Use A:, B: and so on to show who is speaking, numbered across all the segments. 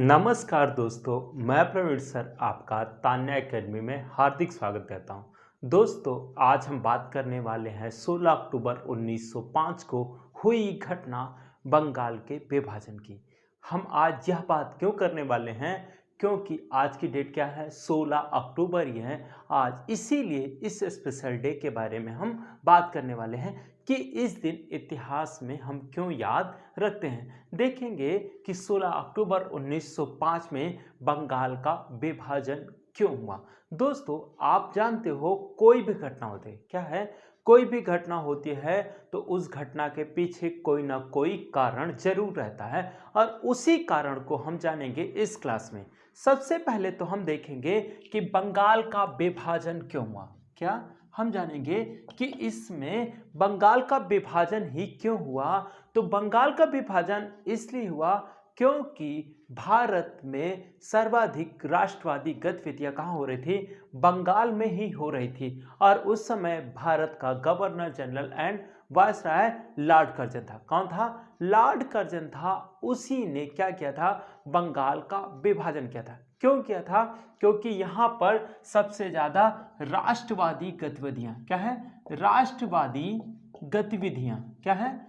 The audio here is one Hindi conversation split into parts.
A: नमस्कार दोस्तों, मैं प्रवीण सर आपका तान्या एकेडमी में हार्दिक स्वागत करता हूं। दोस्तों, आज हम बात करने वाले हैं 16 अक्टूबर 1905 को हुई घटना बंगाल के विभाजन की। हम आज यह बात क्यों करने वाले हैं? क्योंकि आज की डेट क्या है? 16 अक्टूबर ही है आज। इसीलिए इस स्पेशल डे के बारे में हम बात करने वाले हैं कि इस दिन इतिहास में हम क्यों याद रखते हैं। देखेंगे कि 16 अक्टूबर 1905 में बंगाल का विभाजन क्यों हुआ। दोस्तों, आप जानते हो कोई भी घटना होती है, क्या है, कोई भी घटना होती है तो उस घटना के पीछे कोई ना कोई कारण जरूर रहता है और उसी कारण को हम जानेंगे इस क्लास में। सबसे पहले तो हम देखेंगे कि बंगाल का विभाजन क्यों हुआ। क्या हम जानेंगे कि इसमें बंगाल का विभाजन ही क्यों हुआ। तो बंगाल का विभाजन इसलिए हुआ क्योंकि भारत में सर्वाधिक राष्ट्रवादी गतिविधियां कहाँ हो रही थी? बंगाल में ही हो रही थी। और उस समय भारत का governor general and viceroy Lord Curzon था। कौन था? लॉर्ड कर्जन था। उसी ने क्या किया था? बंगाल का विभाजन किया था। क्यों किया था? क्योंकि यहाँ पर सबसे ज्यादा राष्ट्रवादी गतिविधियां क्या है? राष्ट्रवादी गतिविधियां क्या है?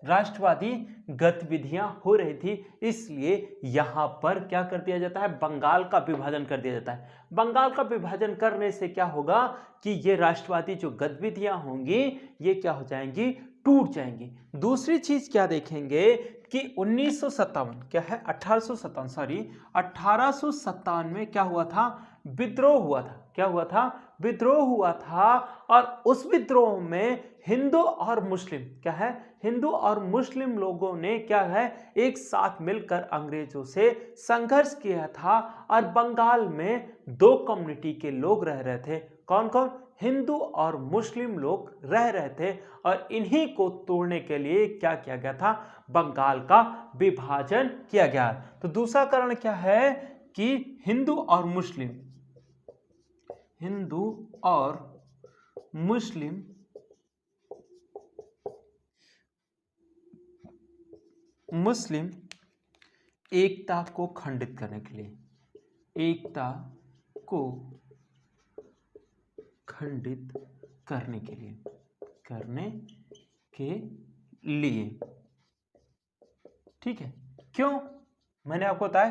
A: राष्ट्रवादी गतिविधियां हो रही थी। इसलिए यहां पर क्या कर दिया जाता है? बंगाल का विभाजन कर दिया जाता है। बंगाल का विभाजन करने से क्या होगा कि ये राष्ट्रवादी जो गतिविधियां होंगी ये क्या हो जाएंगी? टूट जाएंगी। दूसरी चीज क्या देखेंगे कि 1957 क्या है? 1857 में क्या हुआ था? विद्रोह हुआ था। क्या हुआ था? विद्रोह हुआ था। और उस विद्रोह में हिंदू और मुस्लिम क्या है? हिंदू और मुस्लिम लोगों ने क्या है? एक साथ मिलकर अंग्रेजों से संघर्ष किया था। और बंगाल में दो कम्युनिटी के लोग रह रहे थे। कौन कौन? हिंदू और मुस्लिम लोग रह रहे थे। और इन्हीं को तोड़ने के लिए क्या किया गया था? बंगाल का विभाजन किया गया। तो दूसरा कारण क्या है कि हिंदू और मुस्लिम मुस्लिम एकता को खंडित करने के लिए, एकता को खंडित करने के लिए ठीक है। क्यों? मैंने आपको बताया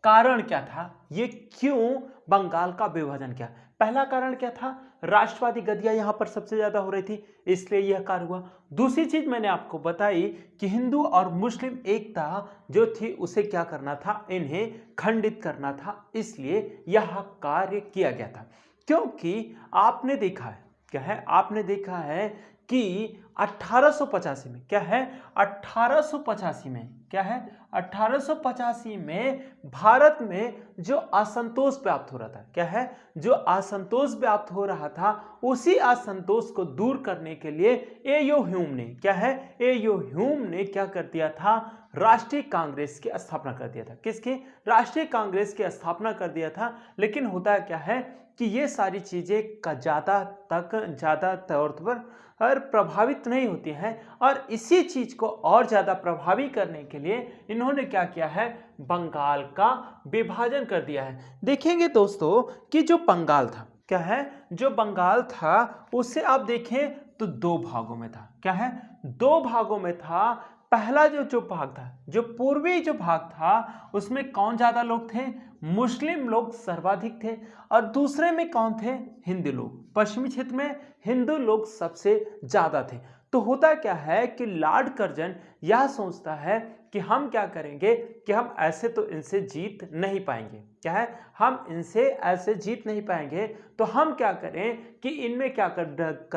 A: कारण क्या था, ये क्यों बंगाल का विभाजन किया। पहला कारण क्या था? राष्ट्रवादी गतियां यहां पर सबसे ज्यादा हो रही थी, इसलिए यह कार्य हुआ। दूसरी चीज मैंने आपको बताई कि हिंदू और मुस्लिम एकता जो थी उसे क्या करना था? इन्हें खंडित करना था, इसलिए यह कार्य किया गया था। क्योंकि आपने देखा है क्या है? आपने देखा है कि 1885 में क्या है? 1885 में क्या है? 1885 में भारत में जो असंतोष व्याप्त हो रहा था क्या है? जो असंतोष व्याप्त हो रहा था उसी असंतोष को दूर करने के लिए एयो ह्यूम ने क्या है? एयो ह्यूम ने क्या कर दिया था? राष्ट्रीय कांग्रेस की स्थापना कर दिया था। किसकी? राष्ट्रीय कांग्रेस की स्थापना कर दिया था। लेकिन होता क्या है कि ये सारी चीजें का ज्यादा तौर पर प्रभावित नहीं होती हैं। और इसी चीज को और ज्यादा प्रभावी करने के लिए इन्होंने क्या किया है? बंगाल का विभाजन कर दिया है। देखेंगे दोस्तों कि जो बंगाल था क्या है? जो बंगाल था उसे आप देखें तो दो भागों में था। क्या है? दो भागों में था। पहला जो भाग था, जो पूर्वी जो भाग था, उसमें कौन ज्यादा लोग थे? मुस्लिम लोग सर्वाधिक थे। और दूसरे में कौन थे? हिंदू लोग। पश्चिमी क्षेत्र में हिंदू लोग सबसे ज्यादा थे। तो होता क्या है कि लॉर्ड कर्जन यह सोचता है कि हम क्या करेंगे कि हम ऐसे तो इनसे जीत नहीं पाएंगे। क्या है? हम इनसे ऐसे जीत नहीं पाएंगे। तो हम क्या करें कि इनमें क्या कर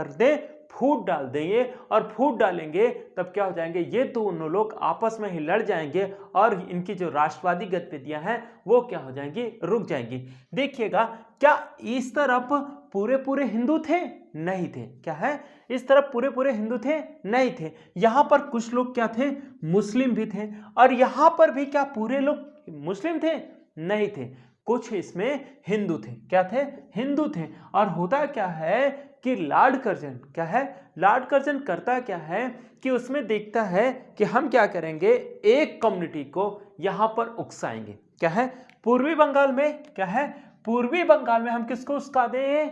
A: दें? फूट डाल देंगे। और फूट डालेंगे तब क्या हो जाएंगे? ये दोनों लोग आपस में ही लड़ जाएंगे और इनकी जो राष्ट्रवादी गतिविधियां हैं वो क्या हो जाएंगी? रुक जाएंगी। देखिएगा, क्या इस तरफ पूरे हिंदू थे? नहीं थे। क्या है? इस तरफ पूरे हिंदू थे? नहीं थे। यहां पर कुछ लोग क्या थे? मुस्लिम भी थे। और यहां पर भी क्या पूरे लोग मुस्लिम थे? नहीं थे। कुछ इसमें हिंदू थे। क्या थे? हिंदू थे। और होता क्या है कि लॉर्ड कर्जन क्या है, लॉर्ड कर्जन करता क्या है कि उसमें देखता है कि हम क्या करेंगे, एक कम्युनिटी को यहां पर उकसाएंगे। क्या है, पूर्वी बंगाल में क्या है, पूर्वी बंगाल में हम किसको उकसा दें,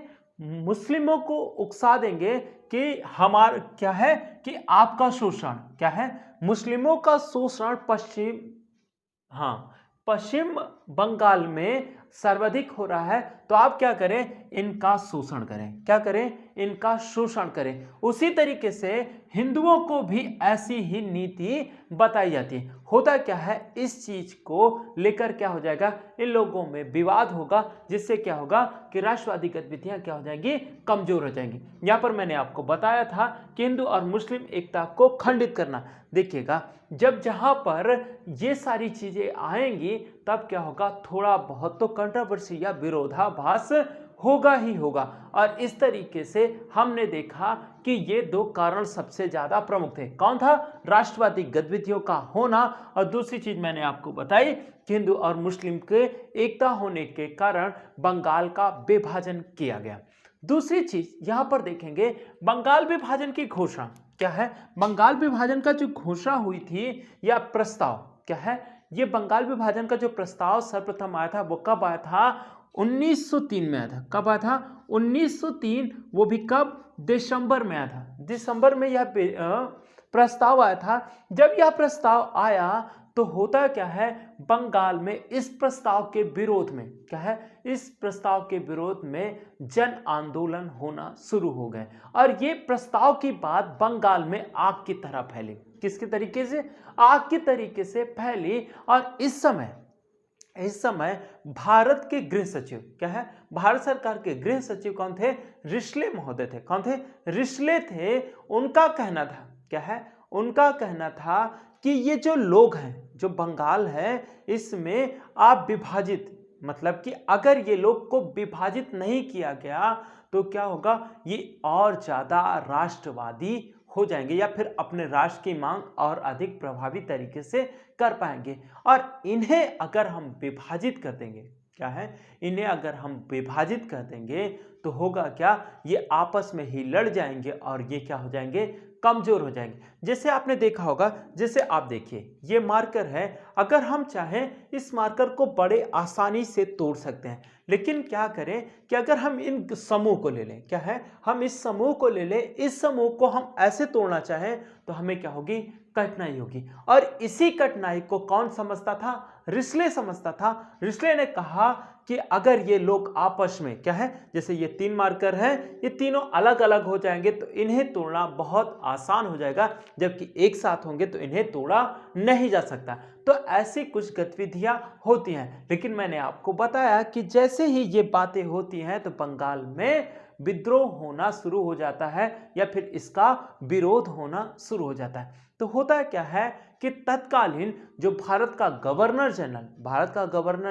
A: मुस्लिमों को उकसा देंगे कि हमारा क्या है कि आपका शोषण क्या है, मुस्लिमों का शोषण पश्चिम बंगाल में सर्वाधिक हो रहा है, तो आप क्या करें, इनका शोषण करें। क्या करें, इनका शोषण करें। उसी तरीके से हिंदुओं को भी ऐसी ही नीति बताई जाती है। होता क्या है, इस चीज को लेकर क्या हो जाएगा, इन लोगों में विवाद होगा, जिससे क्या होगा कि राष्ट्रवादी गतिविधियां क्या हो जाएंगी, कमजोर हो जाएंगी। यहां पर मैंने आपको बताया था कि हिंदू और मुस्लिम एकता को खंडित करना। देखिएगा, जब जहां पर ये सारी चीजें आएंगी तब क्या होगा, थोड़ा बहुत तो कंट्रोवर्सी या विरोधाभास होगा ही होगा। और इस तरीके से हमने देखा कि ये दो कारण सबसे ज्यादा प्रमुख थे। कौन था, राष्ट्रवादी गतिविधियों का होना, और दूसरी चीज मैंने आपको बताई कि हिंदू और मुस्लिम के एकता होने के कारण बंगाल का विभाजन किया गया। दूसरी चीज यहां पर देखेंगे, बंगाल विभाजन की घोषणा क्या है, बंगाल विभाजन का जो घोषणा हुई थी या प्रस्ताव क्या है, ये बंगाल विभाजन का जो प्रस्ताव सर्वप्रथम आया था वो कब आया था, 1903 में आया था। कब आया था, 1903, वो भी कब, दिसंबर में आया था। दिसंबर में यह प्रस्ताव आया था। जब यह प्रस्ताव आया तो होता क्या है, बंगाल में इस प्रस्ताव के विरोध में क्या है, इस प्रस्ताव के विरोध में जन आंदोलन होना शुरू हो गए, और ये प्रस्ताव की बात बंगाल में आग की तरह फैली। किसके तरीके से, आग की तरीके से फैली। और इस समय भारत के गृह सचिव क्या है, भारत सरकार के गृह सचिव कौन थे, रिश्ले महोदय थे। कौन थे, रिश्ले थे। उनका कहना था क्या है, उनका कहना था कि ये जो लोग हैं, जो बंगाल है, इसमें आप विभाजित, मतलब कि अगर ये लोग को विभाजित नहीं किया गया तो क्या होगा, ये और ज्यादा राष्ट्रवादी हो जाएंगे, या फिर अपने राष्ट्र की मांग और अधिक प्रभावी तरीके से कर पाएंगे। और इन्हें अगर हम विभाजित कर देंगे क्या है, इन्हें अगर हम विभाजित कर देंगे तो होगा क्या, ये आपस में ही लड़ जाएंगे और ये क्या हो जाएंगे, कमजोर हो जाएंगे। जैसे आपने देखा होगा, जैसे आप देखिए ये मार्कर है, अगर हम चाहें इस मार्कर को बड़े आसानी से तोड़ सकते हैं, लेकिन क्या करें कि अगर हम इन समूह को ले लें, क्या है, हम इस समूह को ले लें, इस समूह को हम ऐसे तोड़ना चाहें तो हमें क्या होगी, कठिनाई होगी। और इसी कठिनाई को कौन समझता था, रिश्ले समझता था। रिश्ले ने कहा कि अगर ये लोग आपस में क्या है, जैसे ये तीन मार्कर हैं, ये तीनों अलग अलग हो जाएंगे तो इन्हें तोड़ना बहुत आसान हो जाएगा, जबकि एक साथ होंगे तो इन्हें तोड़ा नहीं जा सकता। तो ऐसी कुछ गतिविधियां होती हैं। लेकिन मैंने आपको बताया कि जैसे ही ये बातें होती हैं तो बंगाल में विद्रोह होना शुरू हो जाता है, या फिर इसका विरोध होना शुरू हो जाता है। तो होता क्या है कि तत्कालीन जो भारत का गवर्नर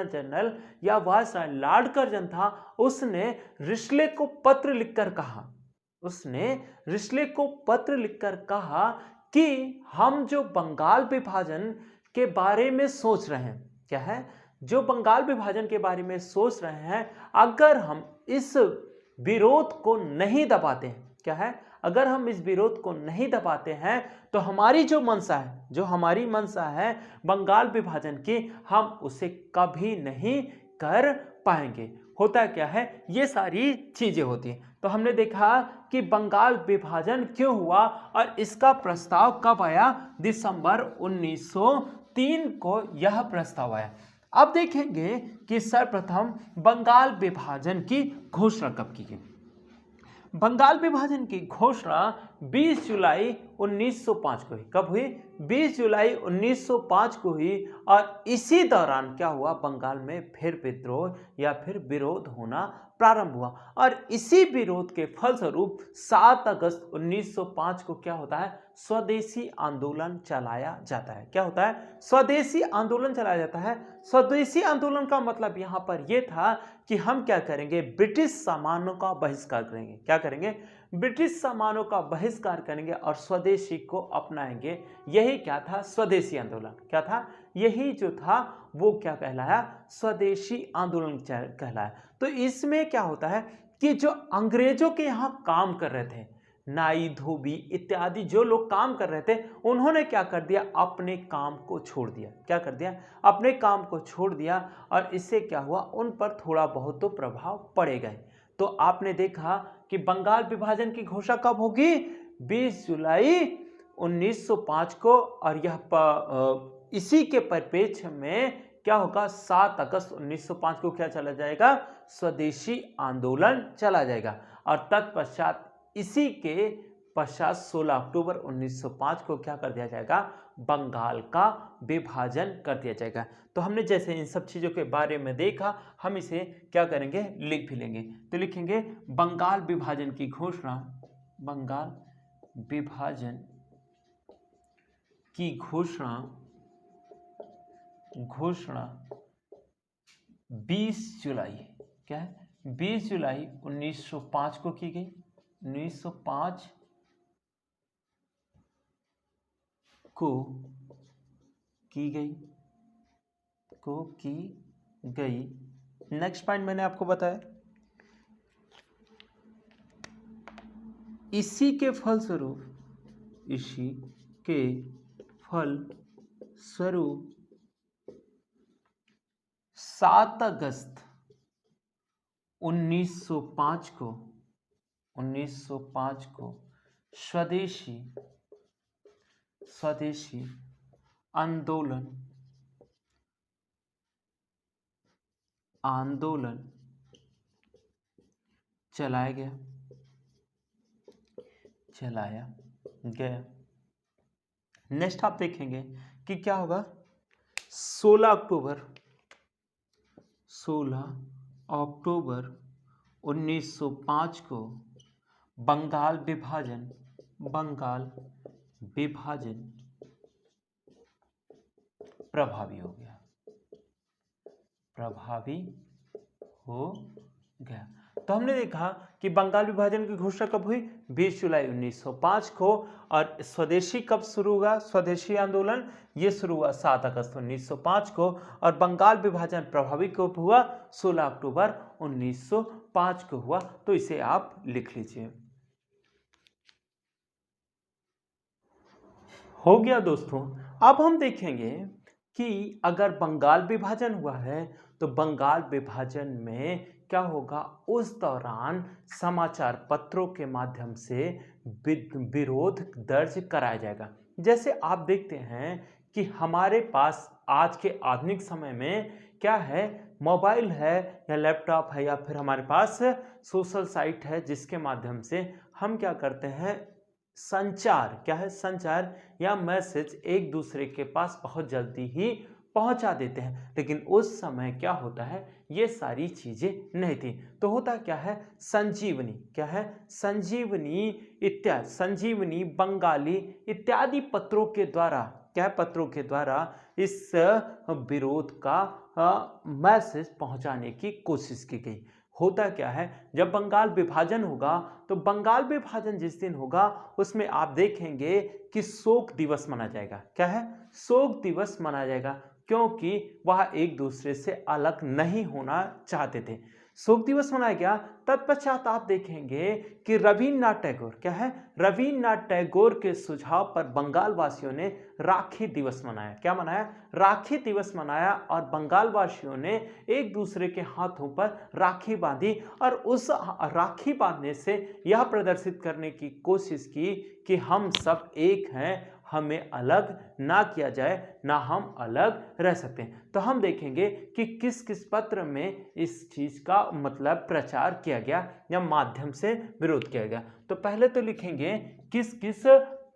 A: जनरल या वायसराय लॉर्ड कर्जन था, उसने रिश्ले को पत्र लिखकर कहा, कि हम जो बंगाल विभाजन के बारे में सोच रहे हैं, क्या है, जो बंगाल विभाजन के बारे में सोच रहे हैं, अगर हम इस विरोध को नहीं दबाते हैं, क्या है, अगर हम इस विरोध को नहीं दबाते हैं तो हमारी जो हमारी मंशा है बंगाल विभाजन की, हम उसे कभी नहीं कर पाएंगे। होता क्या है, ये सारी चीजें होती हैं। तो हमने देखा कि बंगाल विभाजन क्यों हुआ और इसका प्रस्ताव कब आया, दिसंबर 1903 को यह प्रस्ताव आया। अब देखेंगे कि सर्वप्रथम बंगाल विभाजन की घोषणा कब की गई। बंगाल विभाजन की घोषणा 20 जुलाई 1905 को हुई। कब हुई, 20 जुलाई 1905 को हुई। और इसी दौरान क्या हुआ, बंगाल में फिर विद्रोह या फिर विरोध होना प्रारंभ हुआ। और इसी विरोध के फलस्वरूप 7 अगस्त 1905 को क्या होता है, स्वदेशी आंदोलन चलाया जाता है। क्या होता है, स्वदेशी आंदोलन चलाया जाता है। स्वदेशी आंदोलन का मतलब यहां पर यह था कि हम क्या करेंगे, ब्रिटिश सामानों का बहिष्कार करेंगे। क्या करेंगे, ब्रिटिश सामानों का बहिष्कार करेंगे और स्वदेशी को अपनाएंगे। यही क्या था, स्वदेशी आंदोलन। क्या था, यही जो था वो क्या कहलाया, स्वदेशी आंदोलन कहलाया। तो इसमें क्या होता है कि जो अंग्रेजों के यहाँ काम कर रहे थे, नाई धोबी इत्यादि जो लोग काम कर रहे थे, उन्होंने क्या कर दिया, अपने काम को छोड़ दिया। क्या कर दिया, अपने काम को छोड़ दिया। और इससे क्या हुआ, उन पर थोड़ा बहुत तो प्रभाव पड़ेगा। तो आपने देखा कि बंगाल विभाजन की घोषणा कब होगी, 20 जुलाई 1905 को। और यह इसी के परिप्रेक्ष्य में क्या होगा, 7 अगस्त 1905 को क्या चला जाएगा, स्वदेशी आंदोलन चला जाएगा। और तत्पश्चात इसी के पश्चात 16 अक्टूबर 1905 को क्या कर दिया जाएगा, बंगाल का विभाजन कर दिया जाएगा। तो हमने जैसे इन सब चीजों के बारे में देखा, हम इसे क्या करेंगे, लिख भी लेंगे। तो लिखेंगे बंगाल विभाजन की घोषणा, बंगाल विभाजन की घोषणा 20 जुलाई, क्या है, 20 जुलाई 1905 को की गई। 1905 को की गई। नेक्स्ट पॉइंट मैंने आपको बताया, इसी के फलस्वरूप 7 अगस्त 1905 को स्वदेशी आंदोलन चलाया गया। नेक्स्ट आप देखेंगे कि क्या होगा, 16 अक्टूबर 1905 को बंगाल विभाजन प्रभावी हो गया। तो हमने देखा कि बंगाल विभाजन की घोषणा कब हुई, 20 जुलाई 1905 को। और स्वदेशी कब शुरू हुआ, स्वदेशी आंदोलन ये शुरू हुआ 7 अगस्त 1905 को। और बंगाल विभाजन प्रभावी कब हुआ, 16 अक्टूबर 1905 को हुआ। तो इसे आप लिख लीजिए। हो गया दोस्तों। अब हम देखेंगे कि अगर बंगाल विभाजन हुआ है तो बंगाल विभाजन में क्या होगा, उस दौरान समाचार पत्रों के माध्यम से विरोध दर्ज कराया जाएगा। जैसे आप देखते हैं कि हमारे पास आज के आधुनिक समय में क्या है, मोबाइल है या लैपटॉप है या फिर हमारे पास सोशल साइट है, जिसके माध्यम से हम क्या करते हैं, संचार, क्या है, संचार या मैसेज एक दूसरे के पास बहुत जल्दी ही पहुंचा देते हैं। लेकिन उस समय क्या होता है, ये सारी चीजें नहीं थी। तो होता क्या है, संजीवनी, क्या है, संजीवनी इत्यादि, संजीवनी, बंगाली इत्यादि पत्रों के द्वारा, क्या है, पत्रों के द्वारा इस विरोध का मैसेज पहुंचाने की कोशिश की गई। होता क्या है, जब बंगाल विभाजन होगा तो बंगाल विभाजन जिस दिन होगा उसमें आप देखेंगे कि शोक दिवस मनाया जाएगा। क्या है, शोक दिवस मनाया जाएगा, क्योंकि वह एक दूसरे से अलग नहीं होना चाहते थे। शोक दिवस मनाया गया। तत्पश्चात आप देखेंगे कि रविन्द्रनाथ टैगोर, क्या है, रविन्द्रनाथ टैगोर के सुझाव पर बंगाल वासियों ने राखी दिवस मनाया। क्या मनाया, राखी दिवस मनाया। और बंगाल वासियों ने एक दूसरे के हाथों पर राखी बांधी और उस राखी बांधने से यह प्रदर्शित करने की कोशिश की कि हम सब एक हैं, हमें अलग ना किया जाए, ना हम अलग रह सकते हैं। तो हम देखेंगे कि किस किस पत्र में इस चीज का मतलब प्रचार किया गया या माध्यम से विरोध किया गया। तो पहले तो लिखेंगे किस किस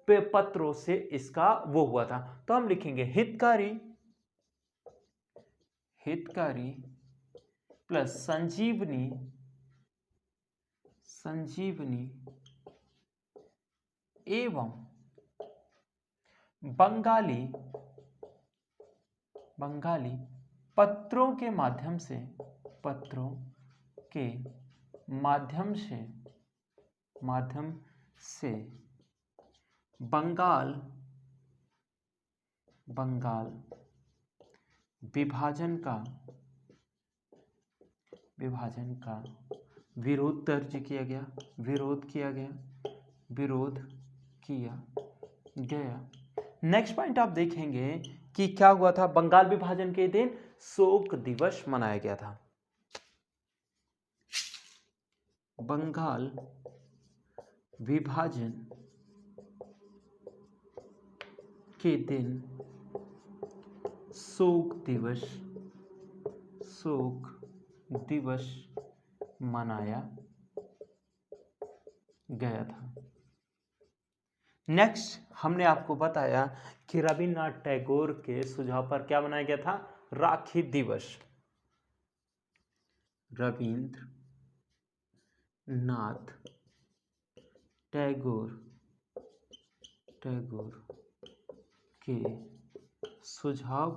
A: पत्रों से इसका वो हुआ था। तो हम लिखेंगे हितकारी प्लस संजीवनी एवं बंगाली पत्रों के माध्यम से बंगाल विभाजन का विरोध दर्ज किया गया, विरोध किया गया। नेक्स्ट पॉइंट आप देखेंगे कि क्या हुआ था। बंगाल विभाजन के दिन शोक दिवस मनाया गया था। बंगाल विभाजन के दिन शोक दिवस मनाया गया था। नेक्स्ट हमने आपको बताया कि रविन्द्रनाथ टैगोर के सुझाव पर क्या बनाया गया था, राखी दिवस। रविन्द्रनाथ टैगोर के सुझाव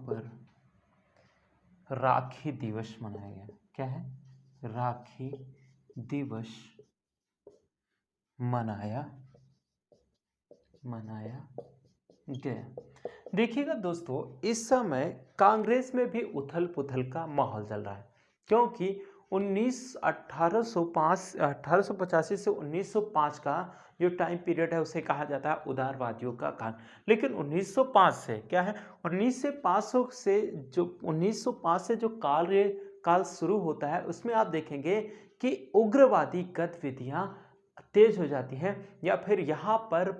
A: पर राखी दिवस मनाया गया। क्या है, राखी दिवस मनाया गया। देखिएगा दोस्तों, इस समय कांग्रेस में भी उथल पुथल का माहौल चल रहा है, क्योंकि 1885 से 1905 का जो टाइम पीरियड है उसे कहा जाता है उदारवादियों का काल। लेकिन 1905 से क्या है, 1905 से जो काल शुरू होता है उसमें आप देखेंगे कि उग्रवादी गतिविधियां तेज हो जाती हैं, या फिर यहाँ पर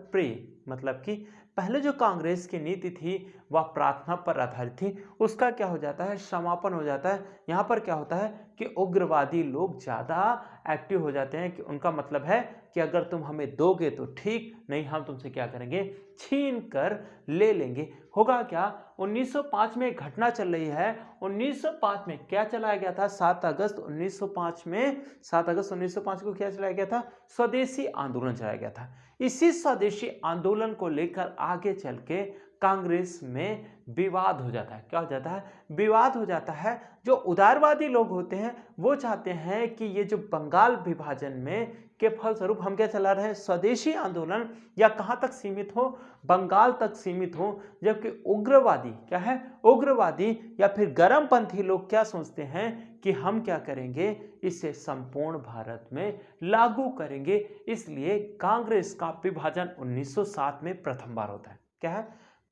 A: मतलब कि पहले जो कांग्रेस की नीति थी वह प्रार्थना पर आधारित थी, उसका क्या हो जाता है, समापन हो जाता है। यहाँ पर क्या होता है कि उग्रवादी लोग ज़्यादा एक्टिव हो जाते हैं, कि उनका मतलब है कि अगर तुम हमें दोगे तो ठीक, नहीं हम तुमसे क्या करेंगे, छीन कर ले लेंगे। होगा क्या, 1905 में एक घटना चल रही है। 1905 में क्या चलाया गया था, 7 अगस्त 1905 को क्या चलाया गया था, स्वदेशी आंदोलन चलाया गया था। इसी स्वदेशी आंदोलन को लेकर आगे चल के कांग्रेस में विवाद हो जाता है। क्या हो जाता है, विवाद हो जाता है। जो उदारवादी लोग होते हैं वो चाहते हैं कि ये जो बंगाल विभाजन में के फलस्वरूप हम क्या चला रहे हैं, स्वदेशी आंदोलन, या कहाँ तक सीमित हो, बंगाल तक सीमित हो। जबकि उग्रवादी क्या है, उग्रवादी या फिर गर्मपंथी लोग क्या सोचते हैं कि हम क्या करेंगे, इसे संपूर्ण भारत में लागू करेंगे। इसलिए कांग्रेस का विभाजन 1907 में प्रथम बार होता है। क्या है,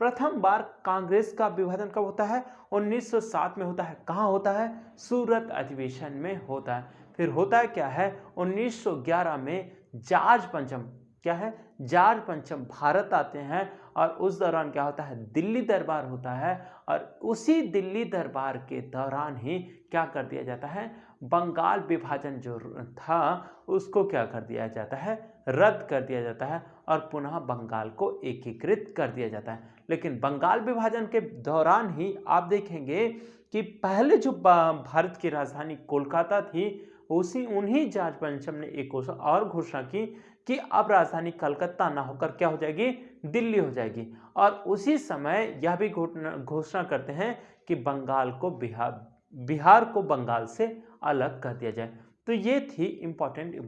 A: प्रथम बार कांग्रेस का विभाजन कब होता है, 1907 में होता है। कहाँ होता है, सूरत अधिवेशन में होता है। फिर होता है क्या है, 1911 में जॉर्ज पंचम, क्या है, जॉर्ज पंचम भारत आते हैं, और उस दौरान क्या होता है, दिल्ली दरबार होता है, और उसी दिल्ली दरबार के दौरान ही क्या कर दिया जाता है, बंगाल विभाजन जो था उसको क्या कर दिया जाता है, रद्द कर दिया जाता है, और पुनः बंगाल को एकीकृत कर दिया जाता है। लेकिन बंगाल विभाजन के दौरान ही आप देखेंगे कि पहले जो भारत की राजधानी कोलकाता थी, उन्हीं जॉर्ज पंचम ने एक और घोषणा की कि अब राजधानी कलकत्ता ना होकर क्या हो जाएगी, दिल्ली हो जाएगी। और उसी समय यह भी घोषणा करते हैं कि बंगाल को बिहार को बंगाल से अलग कर दिया जाए। तो ये थी इंपॉर्टेंट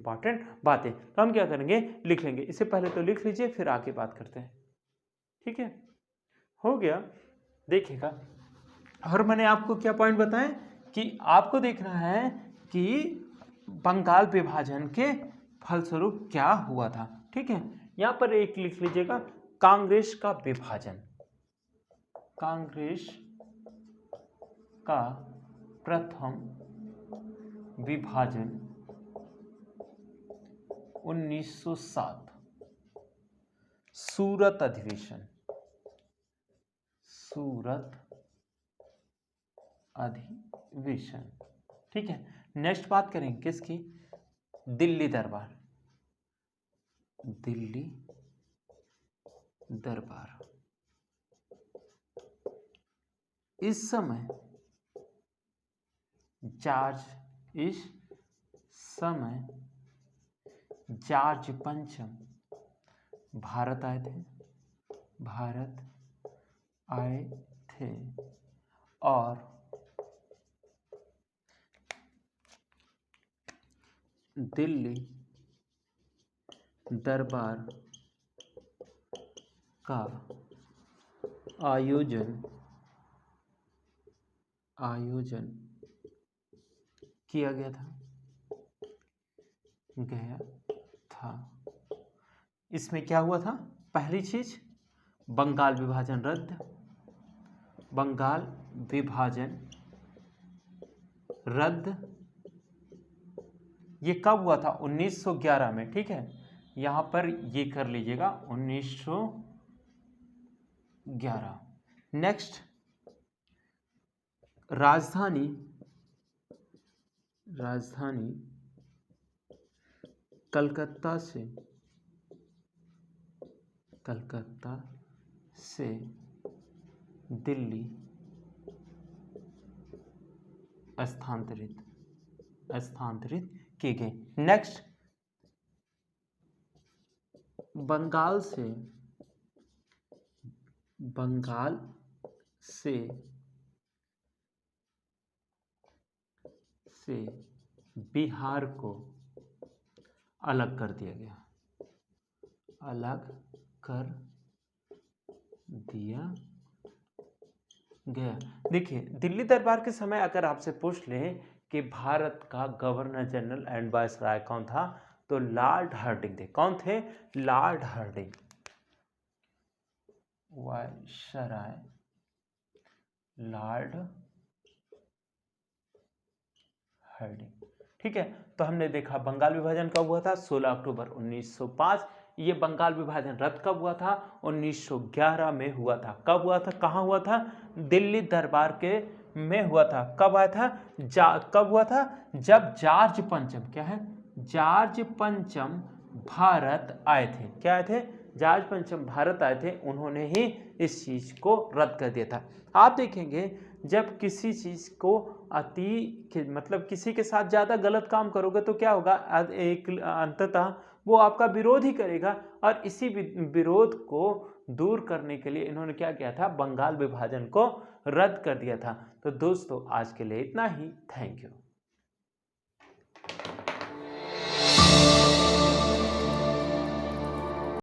A: बातें। तो हम क्या करेंगे, लिख लेंगे। इससे पहले तो लिख लीजिए, फिर आगे बात करते हैं। ठीक है, हो गया। देखिएगा, और मैंने आपको क्या पॉइंट बताएं कि आपको देखना है कि बंगाल विभाजन के फलस्वरूप क्या हुआ था। ठीक है, यहां पर एक लिख लीजिएगा, कांग्रेस का विभाजन, कांग्रेस का प्रथम विभाजन 1907, सूरत अधिवेशन, ठीक है। नेक्स्ट बात करेंगे किसकी, दिल्ली दरबार, दिल्ली दरबार। इस समय जॉर्ज पंचम भारत आए थे, और दिल्ली दरबार का आयोजन किया गया था। इसमें क्या हुआ था? पहली चीज, बंगाल विभाजन रद्द। ये कब हुआ था? 1911 में। ठीक है, यहां पर ये कर लीजिएगा 1911। नेक्स्ट, राजधानी कलकत्ता से दिल्ली स्थानांतरित की गई। नेक्स्ट, बंगाल से बिहार को अलग कर दिया गया। देखिए, दिल्ली दरबार के समय अगर आपसे पूछ लें कि भारत का गवर्नर जनरल एंड वायसराय कौन था, तो लॉर्ड हार्डिंग थे। कौन थे? Lord Hardinge. Viceroy Lord Hardinge. ठीक है, तो हमने देखा बंगाल विभाजन कब हुआ था? 16 अक्टूबर 1905। ये बंगाल विभाजन रद्द कब हुआ था? 1911 में हुआ था। कब हुआ था? कहाँ हुआ था? दिल्ली दरबार के में हुआ था। कब आया था? कब हुआ था? जब जॉर्ज पंचम, क्या है? जॉर्ज पंचम भारत आए थे। क्या आए थे? जॉर्ज पंचम भारत आए थे, उन्होंने ही इस चीज को रद्द कर दिया था। आप देखेंगे जब किसी चीज को मतलब किसी के साथ ज्यादा गलत काम करोगे तो क्या होगा? एक अंततः वो आपका विरोध ही करेगा, और इसी विरोध को दूर करने के लिए इन्होंने क्या किया था? बंगाल विभाजन को रद्द कर दिया था। तो दोस्तों, आज के लिए इतना ही। Thank you.